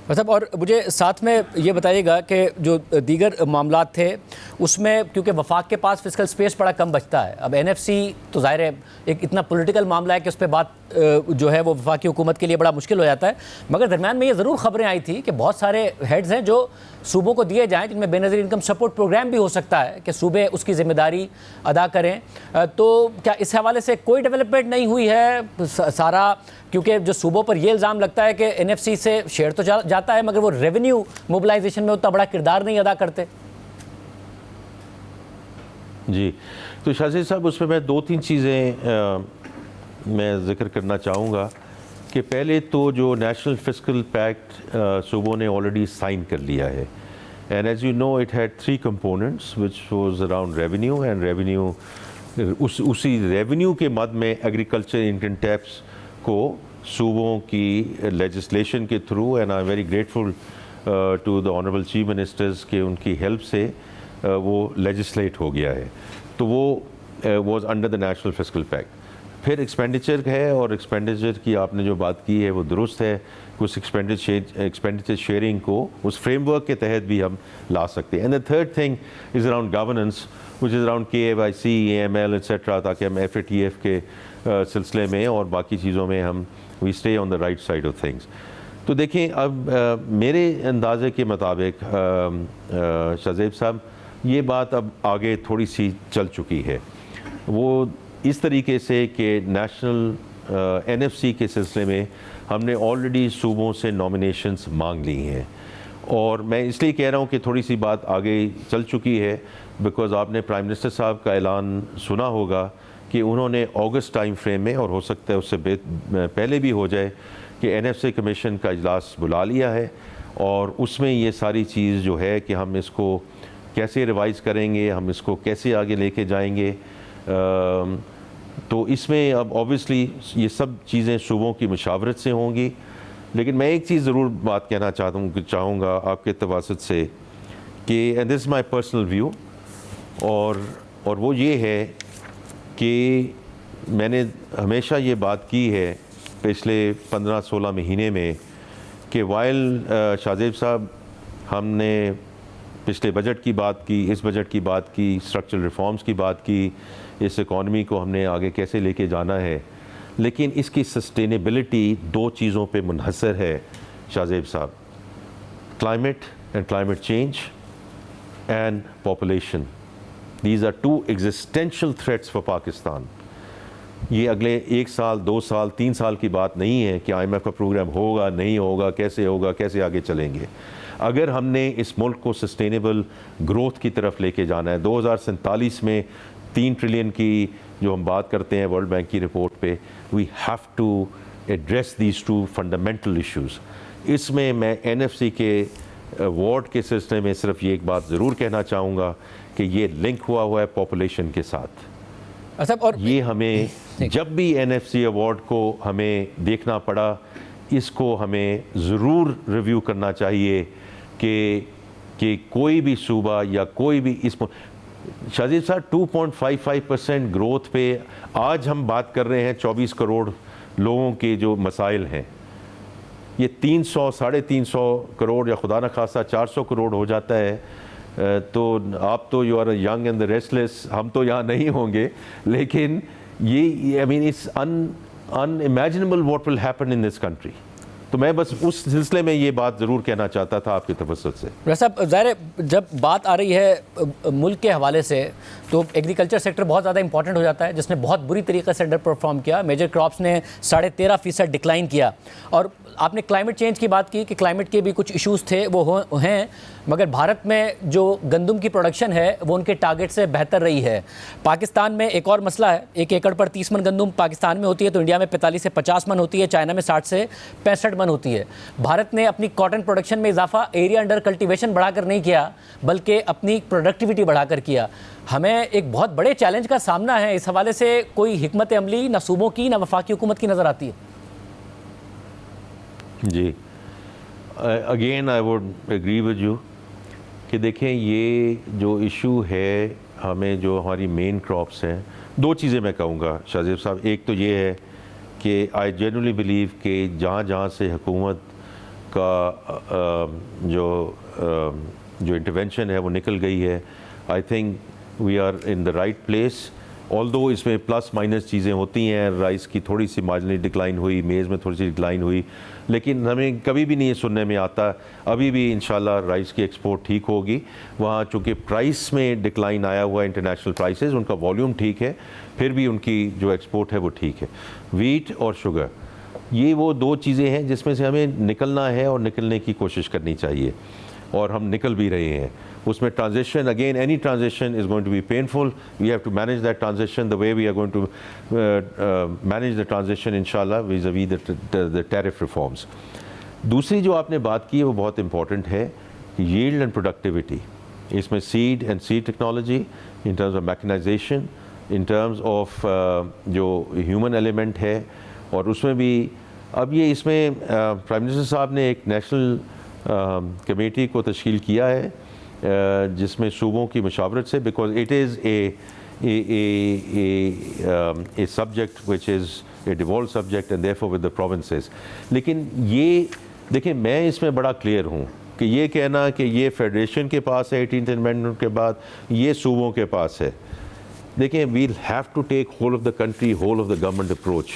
مطلب اور مجھے ساتھ میں یہ بتائیے گا کہ جو دیگر معاملات تھے اس میں کیونکہ وفاق کے پاس فسکل سپیس بڑا کم بچتا ہے, اب NFC تو ظاہر ہے ایک اتنا پولیٹیکل معاملہ ہے کہ اس پہ بات جو ہے وہ وفاقی حکومت کے لیے بڑا مشکل ہو جاتا ہے, مگر درمیان میں یہ ضرور خبریں آئی تھی کہ بہت سارے ہیڈز ہیں جو صوبوں کو دیے جائیں جن میں بے نظیر انکم سپورٹ پروگرام بھی ہو سکتا ہے کہ صوبے اس کی ذمہ داری ادا کریں. تو کیا اس حوالے سے کوئی ڈیولپمنٹ نہیں ہوئی ہے سارا, کیونکہ جو صوبوں پر یہ الزام لگتا ہے کہ NFC سے شیئر تو جاتا ہے مگر وہ ریونیو موبلائزیشن میں اتنا بڑا کردار نہیں ادا کرتے؟ جی تو شاہزی صاحب اس میں 2-3 چیزیں میں ذکر کرنا چاہوں گا کہ پہلے تو جو نیشنل فسکل پیکٹ صوبوں نے آلریڈی سائن کر لیا ہے, and as you know it had 3 components which was around revenue and revenue اسی ریونیو کے مد میں ایگریکلچر انکم ٹیکس کو صوبوں کی لیجسلیشن کے through, and I am very grateful to the honourable chief ministers کہ ان کی ہیلپ سے وہ لیجسلیٹ ہو گیا ہے, تو وہ was under the national fiscal packet. پھر ایکسپینڈیچر ہے, اور ایکسپینڈیچر کی آپ نے جو بات کی ہے وہ درست ہے, کچھ ایکسپینڈیچر شیئرنگ کو اس فریم ورک کے تحت بھی ہم لا سکتے ہیں. And the third thing is around governance which is around KYC, AML etc, تاکہ ہم FATF کے سلسلے میں اور باقی چیزوں میں ہم we stay on the right side of things. تو دیکھیں اب میرے اندازے کے مطابق شاہزیب صاحب یہ بات اب آگے تھوڑی سی چل چکی ہے, وہ اس طریقے سے کہ نیشنل NFC کے سلسلے میں ہم نے آلریڈی صوبوں سے نامینیشنز مانگ لی ہیں، اور میں اس لیے کہہ رہا ہوں کہ تھوڑی سی بات آگے چل چکی ہے، بیکاز آپ نے پرائم منسٹر صاحب کا اعلان سنا ہوگا کہ انہوں نے اگست ٹائم فریم میں، اور ہو سکتا ہے اس سے پہلے بھی ہو جائے، کہ NFC کمیشن کا اجلاس بلا لیا ہے، اور اس میں یہ ساری چیز جو ہے کہ ہم اس کو کیسے ریوائز کریں گے، ہم اس کو کیسے آگے لے کے جائیں گے، تو اس میں اب آبویسلی یہ سب چیزیں صوبوں کی مشاورت سے ہوں گی. لیکن میں ایک چیز ضرور بات کہنا چاہوں گا آپ کے تواسط سے، کہ and this is my personal view, اور وہ یہ ہے کہ میں نے ہمیشہ یہ بات کی ہے پچھلے 15-16 مہینے میں، کہ وائل شاہ زیب صاحب ہم نے پچھلے بجٹ کی بات کی، اس بجٹ کی بات کی، اسٹرکچرل ریفارمز کی بات کی، اس اکانومی کو ہم نے آگے کیسے لے کے جانا ہے، لیکن اس کی سسٹینیبلٹی 2 چیزوں پہ منحصر ہے Shahzeb sahab: climate and climate change and population. These are 2 existential threats for Pakistan. یہ اگلے 1 سال 2 سال 3 سال کی بات نہیں ہے کہ IMF کا پروگرام ہوگا نہیں ہوگا، کیسے آگے چلیں گے. اگر ہم نے اس ملک کو سسٹینیبل گروتھ کی طرف لے کے جانا ہے، 2047 میں 3 ٹریلین کی جو ہم بات کرتے ہیں ورلڈ بینک کی رپورٹ پہ، we have to address these 2 fundamental issues. اس میں NFC کے وارڈ کے سلسلے میں صرف یہ ایک بات ضرور کہنا چاہوں گا کہ یہ لنک ہوا ہے پاپولیشن کے ساتھ. اور یہ ہمیں جب بھی NFC ایوارڈ کو ہمیں دیکھنا پڑا، اس کو ہمیں ضرور ریویو کرنا چاہیے کہ کوئی بھی صوبہ یا کوئی بھی اس شاہزیب صاحب 2.55% گروتھ پہ آج ہم بات کر رہے ہیں 24 کروڑ لوگوں کے جو مسائل ہیں. یہ 300-350 کروڑ یا خدا نخواستہ 400 کروڑ ہو جاتا ہے تو آپ تو you are young and the restless, ہم تو یہاں نہیں ہوں گے، لیکن یہ I mean it's unimaginable what will happen in this country. تو میں بس اس سلسلے میں یہ بات ضرور کہنا چاہتا تھا آپ کے تفصیل سے. صاحب ظاہر ہے جب بات آ رہی ہے ملک کے حوالے سے تو ایگریکلچر سیکٹر بہت زیادہ امپورٹنٹ ہو جاتا ہے، جس نے بہت بری طریقے سے انڈر پرفارم کیا. میجر کراپس نے 13.5% ڈکلائن کیا. اور آپ نے کلائمیٹ چینج کی بات کی کہ کلائمیٹ کے بھی کچھ ایشوز تھے، وہ ہیں، مگر بھارت میں جو گندم کی پروڈکشن ہے وہ ان کے ٹارگٹ سے بہتر رہی ہے. پاکستان میں ایک اور مسئلہ ہے، 1 ایکڑ پر 30 من گندم پاکستان میں ہوتی ہے تو انڈیا میں 45 سے 50 من ہوتی ہے، چائنا میں 60 سے 65 من ہوتی ہے. بھارت نے اپنی کاٹن پروڈکشن میں اضافہ ایریا انڈر کلٹیویشن بڑھا کر نہیں کیا بلکہ اپنی پروڈکٹیوٹی بڑھا کر کیا. ہمیں ایک بہت بڑے چیلنج کا سامنا ہے، اس حوالے سے کوئی حکمت عملی نہ صوبوں کی نہ وفاقی حکومت کی نظر آتی ہے. جی again I would agree with you کہ دیکھیں یہ جو ایشو ہے، ہمیں جو ہماری مین کراپس ہیں، 2 چیزیں میں کہوں گا شاہ زیب صاحب. ایک تو یہ ہے کہ آئی جینولی بلیو کہ جہاں سے حکومت کا جو انٹرونشن ہے وہ نکل گئی ہے، I think we are in the right place. Although اس میں پلس مائنس چیزیں ہوتی ہیں، رائس کی تھوڑی سی مارجنلی ڈکلائن ہوئی، میز میں تھوڑی سی ڈکلائن ہوئی، لیکن ہمیں کبھی بھی نہیں یہ سننے میں آتا ابھی بھی انشاءاللہ رائس کی ایکسپورٹ ٹھیک ہوگی. وہاں چونکہ پرائس میں ڈکلائن آیا ہوا ہے، انٹرنیشنل پرائسز، ان کا والیوم ٹھیک ہے، پھر بھی ان کی جو ایکسپورٹ ہے وہ ٹھیک ہے. ویٹ اور شوگر، یہ وہ 2 چیزیں ہیں جس میں سے ہمیں نکلنا ہے اور نکلنے کی کوشش کرنی چاہیے، اور ہم نکل بھی رہے ہیں. اس میں transition, again any transition is going to be painful. We have to manage that transition the way we are going to manage the transition انشاءاللہ ویز دا ٹیرف ریفارمز. دوسری جو آپ نے بات کی ہے وہ بہت امپورٹنٹ ہے، ییلڈ اینڈ پروڈکٹیوٹی. اس میں seed and seed technology, in terms of mechanization, in terms of جو ہیومن ایلیمنٹ ہے، اور اس میں بھی اب یہ اس میں پرائم منسٹر صاحب نے ایک نیشنل کمیٹی کو تشکیل کیا ہے جس میں صوبوں کی مشاورت سے، because it is a subject which is a devolved subject and therefore with the provinces. لیکن یہ دیکھیں میں اس میں بڑا کلیئر ہوں کہ یہ کہنا کہ یہ فیڈریشن کے پاس ہے 18th امینڈمنٹ کے بعد، یہ صوبوں کے پاس ہے. دیکھیں we'll have to take whole of the country, whole of the government approach,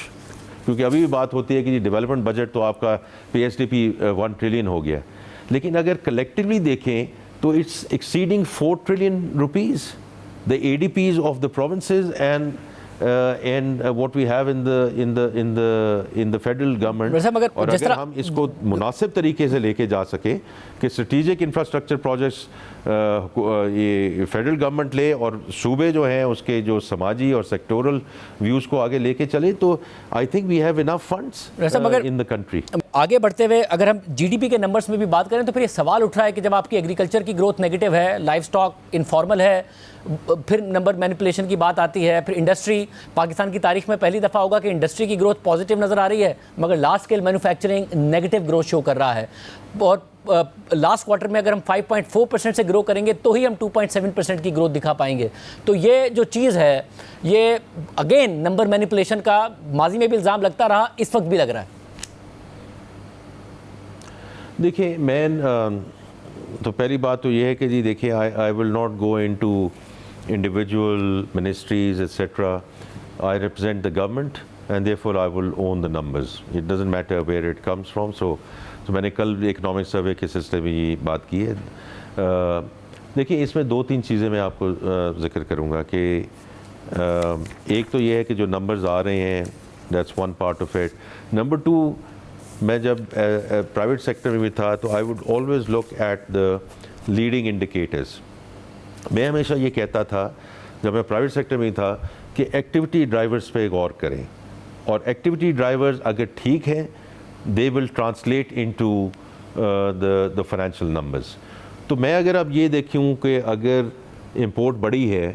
کیونکہ ابھی بھی بات ہوتی ہے کہ ڈیولپمنٹ بجٹ تو آپ کا PSDP 1 ٹریلین ہو گیا، لیکن اگر کلیکٹیولی دیکھیں تو it's exceeding 4 trillion rupees. The ADPs of the provinces and and what we have in the federal government. اور اگر ہم اس کو مناسب طریقے سے لے کے جا سکیں کہ اسٹریٹجک انفراسٹرکچر پروجیکٹس یہ فیڈرل گورنمنٹ لے اور صوبے جو ہیں اس کے جو سماجی اور سیکٹورل ویوز کو آگے لے کے چلیں, تو I think we have enough funds in the country. آگے بڑھتے ہوئے اگر ہم جی ڈی پی کے نمبرز میں بھی بات کریں تو پھر یہ سوال اٹھ رہا ہے کہ جب آپ کی ایگریکلچر کی گروتھ نیگیٹو ہے, لائف سٹاک انفارمل ہے, پھر نمبر مینیپولیشن کی بات آتی ہے, پھر انڈسٹری, پاکستان کی تاریخ میں پہلی دفعہ ہوگا کہ انڈسٹری کی گروتھ پازیٹیو نظر آ رہی ہے مگر large scale manufacturing negative growth show کر رہا ہے. اور لاسٹ کوارٹر میں اگر ہم 5.4% سے گرو کریں گے تو ہی ہم 2.7% کی گروتھ دکھا پائیں گے. تو یہ جو چیز ہے یہ اگین نمبر مینیپولیشن کا ماضی میں بھی الزام لگتا رہا, اس وقت بھی لگ رہا ہے. دیکھیں میں تو پہلی بات تو یہ ہے کہ جی دیکھیں I will not go into individual ministries etcetera. I represent the government and therefore I will own the numbers. It doesn't matter where it comes from. So میں نے کل اکنامک سروے کے سلسلے میں یہ بات کی ہے. دیکھیں اس میں 2-3 چیزیں میں آپ کو ذکر کروں گا کہ ایک تو یہ ہے کہ جو نمبرز آ رہے ہیں that's one part of it. Number 2, میں جب پرائیویٹ سیکٹر میں بھی تھا تو I would always look at the leading indicators. میں ہمیشہ یہ کہتا تھا جب میں پرائیویٹ سیکٹر میں تھا کہ ایکٹیویٹی ڈرائیورز پہ غور کریں, اور ایکٹیویٹی ڈرائیورز اگر ٹھیک ہیں they will translate into the financial numbers. تو میں اگر اب یہ دیکھوں کہ اگر امپورٹ بڑی ہے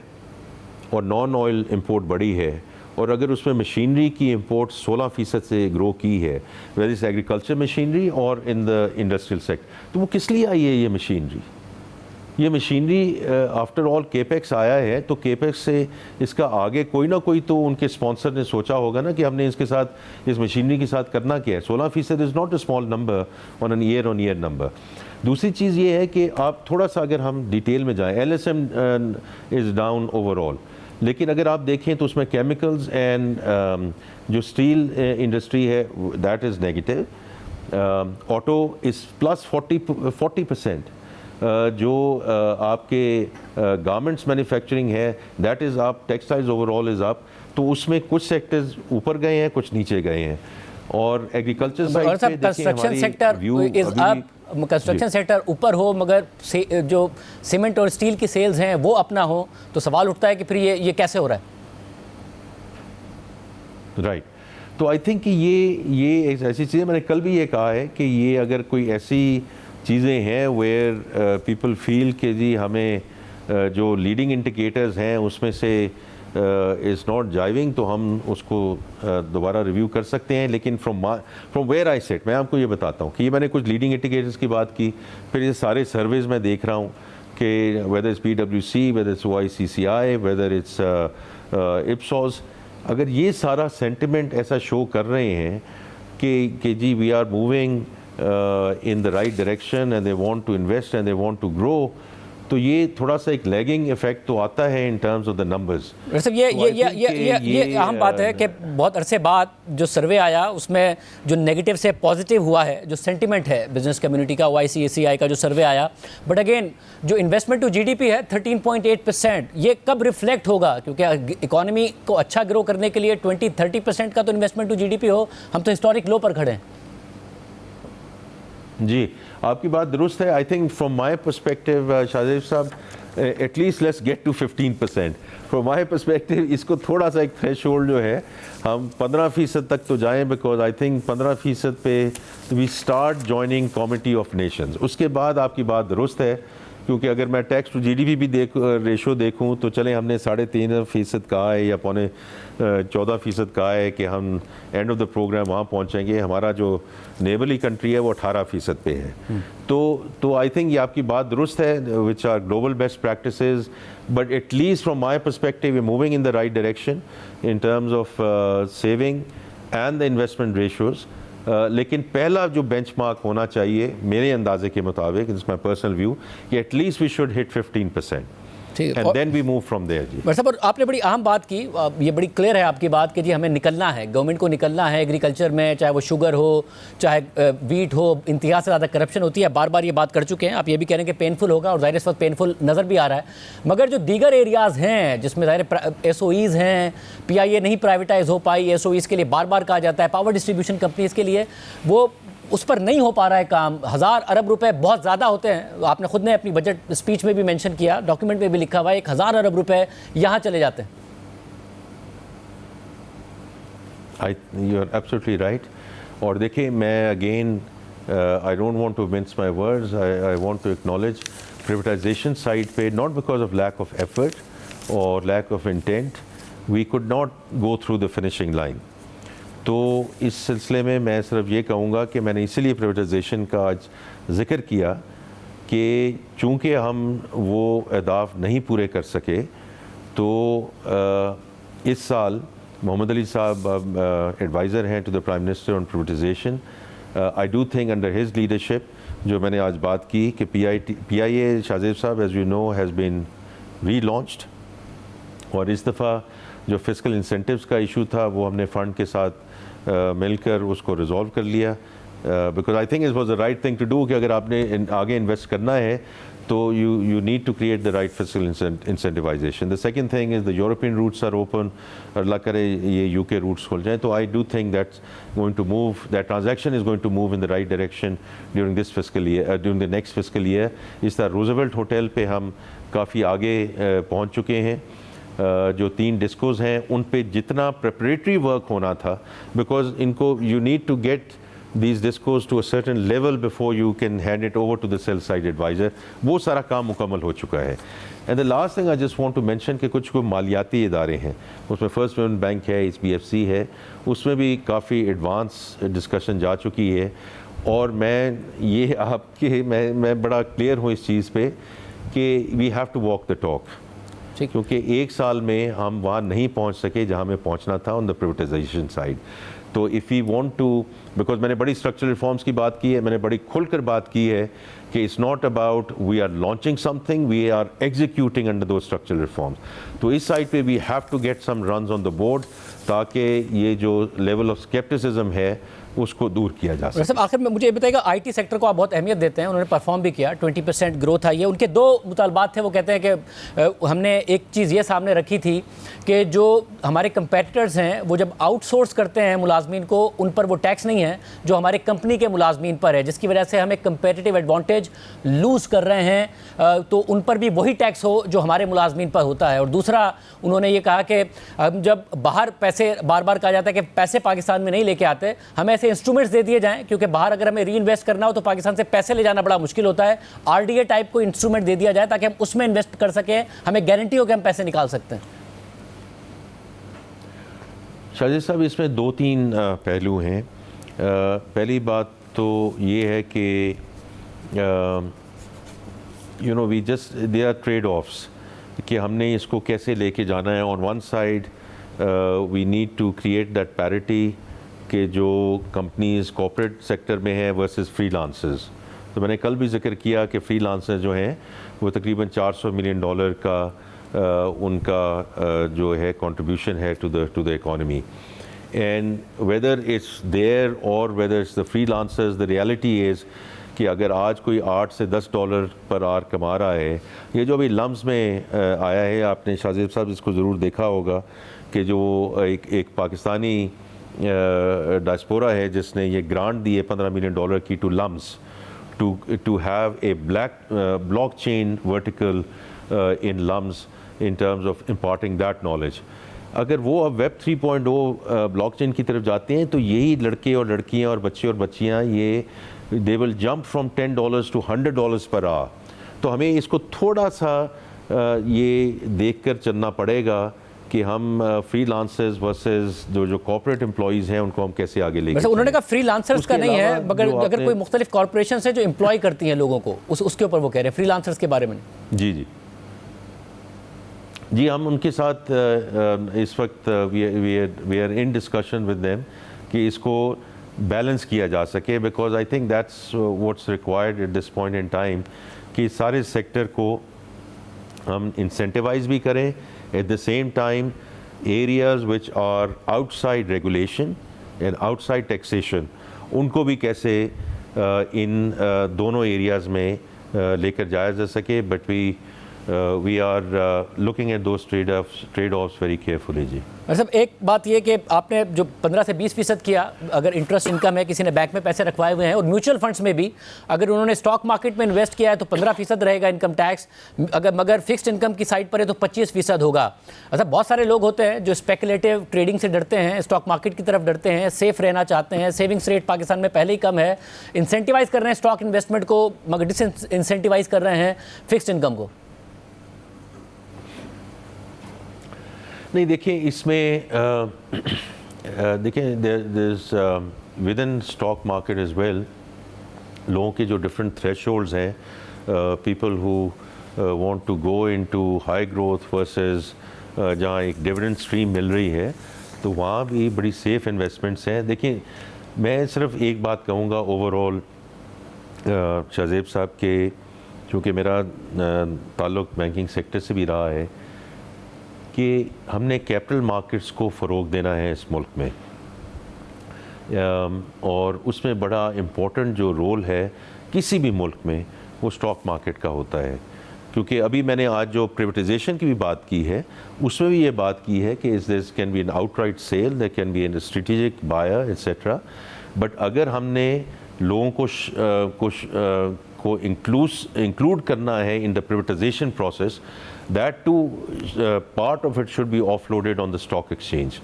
اور نان آئل امپورٹ بڑی ہے اور اگر اس میں مشینری کی امپورٹ 16% سے گرو کی ہے, ویدر از ایگریکلچر مشینری اور ان دا انڈسٹریل سیکٹر, تو وہ کس لیے آئی ہے یہ مشینری؟ یہ مشینری آفٹر آل کیپیکس آیا ہے, تو کیپیکس سے اس کا آگے کوئی نہ کوئی تو ان کے اسپانسر نے سوچا ہوگا نا کہ ہم نے اس کے ساتھ اس مشینری کے ساتھ کرنا کیا ہے. 16% is not a small number on an year on year number. دوسری چیز یہ ہے کہ آپ تھوڑا سا اگر ہم ڈیٹیل میں جائیں, L S M is down overall, لیکن اگر آپ دیکھیں تو اس میں کیمیکلز اینڈ جو اسٹیل انڈسٹری ہے that is negative. Auto is plus 40%. جو آپ کے گارمنٹس مینوفیکچرنگ ہے that is up, textiles overall is up. تو اس میں کچھ سیکٹرز اوپر گئے ہیں, کچھ نیچے گئے ہیں. اور ایگریکلچر سائڈ پہ construction sector is up, construction sector اوپر ہو مگر جو سیمنٹ اور اسٹیل کی سیلز ہیں وہ اپنا ہو, تو سوال اٹھتا ہے کہ پھر یہ کیسے ہو رہا ہے؟ رائٹ. تو آئی تھنک کہ یہ ایک ایسی چیز ہے, میں نے کل بھی یہ کہا ہے کہ یہ اگر کوئی ایسی چیزیں ہیں ویئر پیپل فیل کہ جی ہمیں جو لیڈنگ انڈیکیٹرز ہیں اس میں سے از ناٹ جائیونگ, تو ہم اس کو دوبارہ ریویو کر سکتے ہیں. لیکن فرام ویئر آئی سیٹ, میں آپ کو یہ بتاتا ہوں کہ یہ میں نے کچھ لیڈنگ انڈیکیٹرز کی بات کی, پھر یہ سارے سرویز میں دیکھ رہا ہوں کہ whether it's PwC, whether it's OICCI, whether it's Ipsos, اگر یہ سارا سینٹیمنٹ ایسا شو کر رہے ہیں کہ جی we are moving in the right direction and they want to invest and they want to grow, تو یہ تھوڑا سا ایک لیگنگ ایفیکٹ تو آتا ہے in terms of the numbers. یہ اہم بات ہے کہ بہت عرصے بعد جو سروے آیا اس میں جو نیگیٹو سے پازیٹیو ہوا ہے, جو سینٹیمنٹ ہے بزنس کمیونٹی کا, OICCI کا جو سروے آیا, بٹ اگین جو انویسٹمنٹ ٹو GDP ہے 13.8%, یہ کب ریفلیکٹ ہوگا؟ کیونکہ اکانومی کو اچھا گرو کرنے کے لیے 20-30% کا تو انویسٹمنٹ ٹو GDP ہو, ہم تو ہسٹورک لو پر کھڑے ہیں. جی آپ کی بات درست ہے. I think from my perspective Shahzeb sahab, at least let's get to 15%. From my perspective اس کو تھوڑا سا ایک تھریش ہولڈ جو ہے ہم 15% تک تو جائیں, بیکاز آئی تھنک 15% پہ we start joining committee of nations. اس کے بعد آپ کی بات درست ہے, کیونکہ اگر میں ٹیکس ٹو GDP بھی ریشو دیکھوں تو چلیں ہم نے 13.5% کہا ہے یا 14% کہا ہے کہ ہم اینڈ آف دا پروگرام وہاں پہنچیں گے. ہمارا جو نیبرلی کنٹری ہے وہ 18% پہ ہے. تو آئی تھنک یہ آپ کی بات درست ہے, which are global best practices, but at least from my perspective we moving in the right direction in terms of saving and the investment ratios. لیکن پہلا جو بینچ مارک ہونا چاہیے میرے اندازے کے مطابق, اٹس مائی پرسنل ویو, کہ ایٹ لیسٹ وی شوڈ ہٹ 15%. ٹھیک ہے. and then we move from there. جی صاحب آپ نے بڑی اہم بات کی, یہ بڑی کلیئر ہے آپ کی بات کہ جی ہمیں نکلنا ہے, گورنمنٹ کو نکلنا ہے ایگریکلچر میں, چاہے وہ شوگر ہو چاہے ویٹ ہو, انتہا سے زیادہ کرپشن ہوتی ہے, بار بار یہ بات کر چکے ہیں آپ, یہ بھی کہہ رہے ہیں کہ پینفل ہوگا اور ظاہر اس وقت پینفل نظر بھی آ رہا ہے, مگر جو دیگر ایریاز ہیں جس میں ظاہر ایس او ایز ہیں, پی آئی اے نہیں پرائیویٹائز ہو پائی, ایس او ایز کے لیے بار بار کہا جاتا ہے, پاور ڈسٹریبیوشن کمپنیز کے لیے وہ اس پر نہیں ہو پا رہا ہے کام. 1000 ارب روپے بہت زیادہ ہوتے ہیں, آپ نے خود نے اپنی بجٹ اسپیچ میں بھی مینشن کیا, ڈاکیومنٹ میں بھی لکھا ہوا ہے 1000 ارب روپے یہاں چلے جاتے ہیں. You are absolutely right. اور دیکھیں میں again I don't want to mince my words. I want to acknowledge privatization side pay, not because of lack of effort or lack of intent. We could not go through the finishing line. تو اس سلسلے میں میں صرف یہ کہوں گا کہ میں نے اسی لیے پرائیویٹائزیشن کا آج ذکر کیا کہ چونکہ ہم وہ اہداف نہیں پورے کر سکے تو اس سال محمد علی صاحب ایڈوائزر ہیں to the prime minister on privatisation. I do think under his leadership جو میں نے آج بات کی کہ پی آئی اے Shahzeb sahab as you know has been relaunched, اور اس دفعہ جو فسکل انسینٹیوز کا ایشو تھا وہ ہم نے فنڈ کے ساتھ مل کر اس کو ریزالو کر لیا, because I think it was the right thing to do کہ اگر آپ نے آگے انویسٹ کرنا ہے تو you need to create the right fiscal incentivization. The second thing is the European routes are open, اللہ کرے یہ UK routes کھل جائیں, تو I do think that's going to move, that transaction is going to move in the right direction during this fiscal year, during the next fiscal year. اس طرح Roosevelt hotel پہ ہم کافی آگے پہنچ چکے ہیں, جو 3 ڈسکوز ہیں ان پہ جتنا پریپریٹری ورک ہونا تھا, بیکاز ان کو you need to get these discos to a certain level before you can hand it over to the sell side advisor, وہ سارا کام مکمل ہو چکا ہے. And the last thing I just want to mention کہ کچھ مالیاتی ادارے ہیں, اس میں فرسٹ پیمنٹ بینک ہے, HBFC ہے, اس میں بھی کافی ایڈوانس ڈسکشن جا چکی ہے, اور میں یہ آپ کے میں بڑا کلیئر ہوں اس چیز پہ کہ we have to walk the talk, کیونکہ ایک سال میں ہم وہاں نہیں پہنچ سکے جہاں ہمیں پہنچنا تھا on the privatization side. تو if we want to, because میں نے بڑی اسٹرکچرل ریفارمس کی بات کی ہے, میں نے بڑی کھل کر بات کی ہے کہ it's not about we are launching something, we are executing under those structural reforms. تو اس سائڈ پہ we have to get some runs on the board تاکہ یہ جو لیول آف اسکیپٹسزم ہے اس کو دور کیا جا سکے. صاحب آخر میں مجھے یہ بتائیے گا, آئی ٹی سیکٹر کو آپ بہت اہمیت دیتے ہیں, انہوں نے پرفارم بھی کیا, 20% گروتھ آئی ہے, ان کے 2 مطالبات تھے. وہ کہتے ہیں کہ ہم نے ایک چیز یہ سامنے رکھی تھی کہ جو ہمارے کمپیٹیٹرز ہیں وہ جب آؤٹ سورس کرتے ہیں ملازمین کو, ان پر وہ ٹیکس نہیں ہے جو ہمارے کمپنی کے ملازمین پر ہے, جس کی وجہ سے ہم ایک کمپیٹیٹیو ایڈوانٹیج لوز کر رہے ہیں, تو ان پر بھی وہی ٹیکس ہو جو ہمارے ملازمین پر ہوتا ہے. اور دوسرا انہوں نے یہ کہا کہ جب باہر پیسے بار بار کہا جاتا ہے کہ پیسے پاکستان میں نہیں لے کے آتے, ہمیں ایسے انسٹرومنٹس دے دیے جائیں, کیونکہ باہر اگر ہمیں ری انویسٹ کرنا ہو تو پاکستان سے پیسے لے جانا بڑا مشکل ہوتا ہے, آر ڈی اے ٹائپ کو انسٹرومنٹ دے دیا جائے تاکہ ہم اس میں انویسٹ کر سکیں, ہمیں گارنٹی ہو کہ ہم پیسے نکال سکتے ہیں. شاہد صاحب اس میں 2-3 پہلو ہیں. پہلی بات تو یہ ہے کہ we just they are tradeoffs کہ ہم نے اس کو کیسے لے کے جانا ہے. On one side we need to create that parity کہ جو کمپنیز کارپوریٹ سیکٹر میں ہیں ورسز فری لانسرز. تو میں نے کل بھی ذکر کیا کہ فری لانسر جو ہیں وہ تقریباً $400 ملین کا ان کا جو ہے کنٹریبیوشن ہے to the economy. And whether it's there or whether it's the freelancers, the reality is کہ اگر آج کوئی $8 سے $10 پر آر کما رہا ہے, یہ جو ابھی لمز میں آیا ہے, آپ نے شاہ زیب صاحب اس کو ضرور دیکھا ہوگا کہ جو ایک پاکستانی ڈائسپورا ہے جس نے یہ گرانٹ دی ہے $15 ملین کی to LUMS to have a blockchain vertical in LUMS in terms of imparting that knowledge. اگر وہ اب ویب 3.0 بلاک چین کی طرف جاتے ہیں تو یہی لڑکے اور لڑکیاں اور بچے اور بچیاں یہ they will jump from $10 to $100 per hour. تو ہمیں اس کو تھوڑا سا یہ دیکھ کر چلنا پڑے گا کہ ہم فری لانسرز ورسز جو کارپوریٹ امپلائیز ہیں ان کو ہم کیسے آگے لے کے. انہوں نے کہا فری لانسرز کا نہیں ہے, مگر اگر کوئی مختلف کارپوریشنز ہیں جو امپلائی کرتی ہیں لوگوں کو, اس کے اوپر وہ کہہ رہے ہیں, فری لانسرز کے بارے میں. جی ہم ان کے ساتھ اس وقت we are in discussion with them کہ اس کو بیلنس کیا جا سکے, because I think that's what's required at this point in time کہ سارے سیکٹر کو ہم انسینٹیوائز بھی کریں, at the same time areas which are outside regulation and outside taxation ان کو بھی کیسے ان دونوں ایریاز میں لے کر جایا جا سکے. But we are looking at those trade offs very carefully. جی صاحب ایک بات یہ کہ آپ نے جو 15 سے 20% کیا, اگر انٹرسٹ انکم ہے, کسی نے بینک میں پیسے رکھوائے ہوئے ہیں, اور میوچل فنڈس میں بھی اگر انہوں نے اسٹاک مارکیٹ میں انویسٹ کیا ہے تو 15% رہے گا انکم ٹیکس, مگر فکسڈ انکم کی سائڈ پر ہے تو 25% ہوگا. اچھا بہت سارے لوگ ہوتے ہیں جو اسپیکولیٹو ٹریڈنگ سے ڈرتے ہیں, اسٹاک مارکیٹ کی طرف ڈرتے ہیں, سیف رہنا چاہتے ہیں, سیونگس ریٹ پاکستان میں پہلے ہی کم ہے, انسینٹیوائز کر رہے ہیں اسٹاک انویسٹمنٹ کو مگر ڈس انسینٹیوائز کر رہے ہیں فکسڈ انکم کو. نہیں دیکھیں اس میں دیکھیں with in stock market as well لوگوں کے جو ڈفرینٹ تھریش ہولڈز ہیں, people who want to go into high growth versus جہاں ایک ڈیویڈنڈ اسٹریم مل رہی ہے تو وہاں بھی بڑی سیف انویسٹمنٹس ہیں. دیکھیں میں صرف ایک بات کہوں گا اوور آل شہزیب صاحب کے, چونکہ میرا تعلق بینکنگ سیکٹر سے بھی رہا ہے, کہ ہم نے کیپٹل مارکیٹس کو فروغ دینا ہے اس ملک میں, اور اس میں بڑا امپورٹنٹ جو رول ہے کسی بھی ملک میں وہ اسٹاک مارکیٹ کا ہوتا ہے. کیونکہ ابھی میں نے آج جو پریویٹائزیشن کی بھی بات کی ہے اس میں بھی یہ بات کی ہے کہ there can be an outright sale, there can be an strategic buyer etcetera. But اگر ہم نے لوگوں کو انکلوڈ کرنا ہے in the privatisation process, that too part of it should be offloaded on the stock exchange.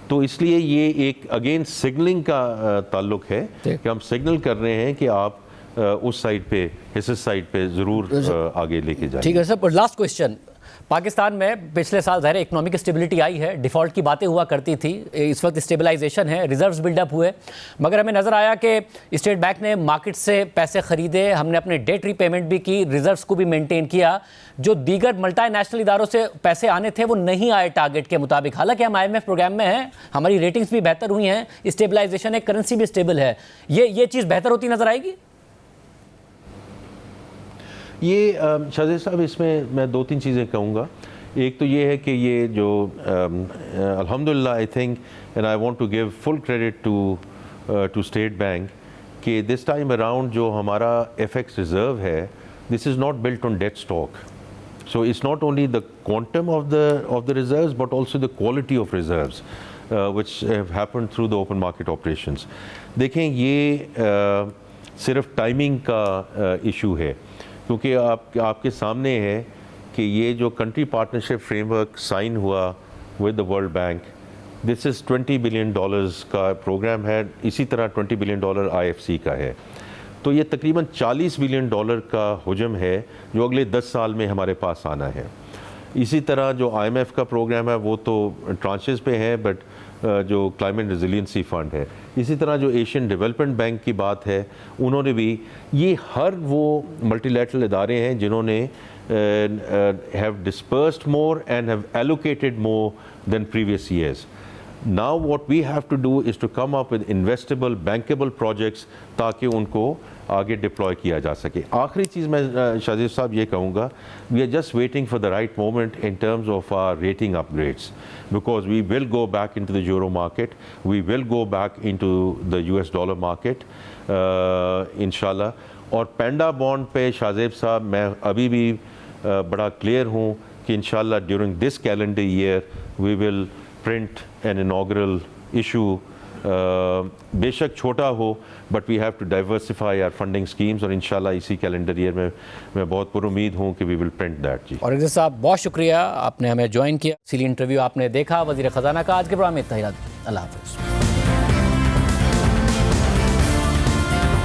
تو اس لیے یہ ایک اگین سگنلنگ کا تعلق ہے کہ ہم سگنل کر رہے ہیں کہ آپ اس سائڈ پہ حصص سائڈ پہ ضرور آگے لے کے جائیں. ٹھیک ہے سر. اور لاسٹ کوشچن, پاکستان میں پچھلے سال ظاہر اکنامک اسٹیبلٹی آئی ہے, ڈیفالٹ کی باتیں ہوا کرتی تھی, اس وقت اسٹیبلائزیشن ہے, ریزروز بلڈ اپ ہوئے, مگر ہمیں نظر آیا کہ اسٹیٹ بینک نے مارکیٹ سے پیسے خریدے, ہم نے اپنے ڈیٹ ری پیمنٹ بھی کی, ریزروز کو بھی مینٹین کیا, جو دیگر ملٹی نیشنل اداروں سے پیسے آنے تھے وہ نہیں آئے ٹارگٹ کے مطابق. حالانکہ ہم IMF پروگرام میں ہیں, ہماری ریٹنگز بھی بہتر ہوئی ہیں, اسٹیبلائزیشن ہے, کرنسی بھی اسٹیبل ہے, یہ چیز بہتر ہوتی نظر آئے گی. یہ شہزاد صاحب اس میں دو تین چیزیں کہوں گا. ایک تو یہ ہے کہ یہ جو الحمدللہ I think and I want to give full credit to State Bank کہ دس ٹائم اراؤنڈ جو ہمارا ایف ایکس ریزرو ہے this is not built on that stock. So it's not only the quantum of the reserves but also the quality of reserves which have happened through the open market operations. دیکھیں یہ صرف timing کا issue ہے, کیونکہ آپ کے سامنے ہے کہ یہ جو country partnership framework sign ہوا with the World Bank, this is $20 billion کا پروگرام ہے, اسی طرح $20 billion IFC کا ہے. تو یہ تقریباً $40 billion کا حجم ہے جو اگلے 10 سال میں ہمارے پاس آنا ہے. اسی طرح جو IMF کا پروگرام ہے وہ تو ٹرانچز پہ ہے, بٹ جو کلائمیٹ ریزیلینسی فنڈ ہے, اسی طرح جو ایشین ڈیولپمنٹ بینک کی بات ہے انہوں نے بھی, یہ ہر وہ ملٹی لیٹرل ادارے ہیں جنہوں نے have dispersed more and have allocated more than previous years. Now what we have to do is to come up with investable, bankable projects تاکہ ان کو آگے ڈپلوائے کیا جا سکے. آخری چیز میں شاہزیب صاحب یہ کہوں گا, we are just waiting for the right moment in terms of our rating upgrades because we will go back into the euro market, we will go back into the US dollar market inshallah. اور panda bond پہ شاہزیب صاحب میں ابھی بھی بڑا clear ہوں کہ انشاءاللہ during this calendar year we will print an inaugural issue, بے شک چھوٹا ہو but we have to diversify our funding schemes, اور انشاءاللہ اسی کیلنڈر ایئر میں بہت پر امید ہوں کہ وی ول پرنٹ دیٹ. جی اور عزیز صاحب بہت شکریہ, آپ نے ہمیں جوائن کیا, اسی لیے انٹرویو آپ نے دیکھا وزیر خزانہ کا. آج کے پروگرام میں اتنا ہی, اللہ حافظ.